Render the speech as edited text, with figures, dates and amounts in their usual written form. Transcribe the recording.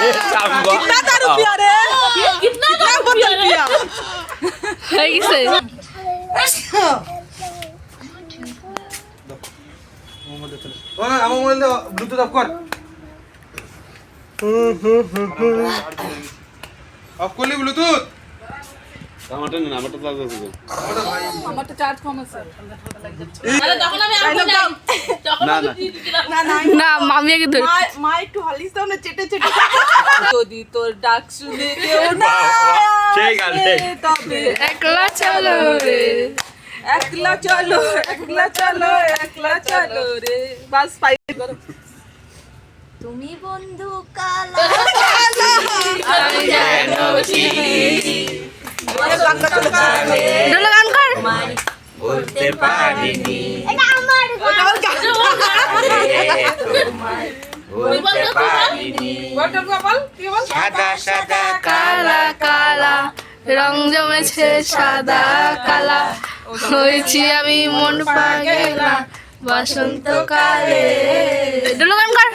कितना था रुपया रे कितना रुपया হয়ে গেছে আমার মোবাইল দাও ব্লুটুথ অফ কর অফ করলি ব্লুটুথ আমারটা না আমারটা চার্জ আছে আমারটা চার্জ কম আছে আরে তখন আমি আর তখন না, আমি না। না না আমি আগে ধরি মা একটু হলিস দাও না চেটে চেটে যদি তোর ডাক শুনে কেউ না সেই গান, সেই। তবে একলা চলো রে একলা চলো একলা চলো একলা চলো রে বাস পাই করো তুমি বন্ধু কালা আমি জানো ডোলা গান কর বলতে পারিনি এটা আমার বলতে পারিনি বটন বল কি বল সাদা সাদা কালা কালা রং জমেছে সাদা কালা হয়েছি আমি মন পাগেলা বসন্তকালে ডোলা গান কর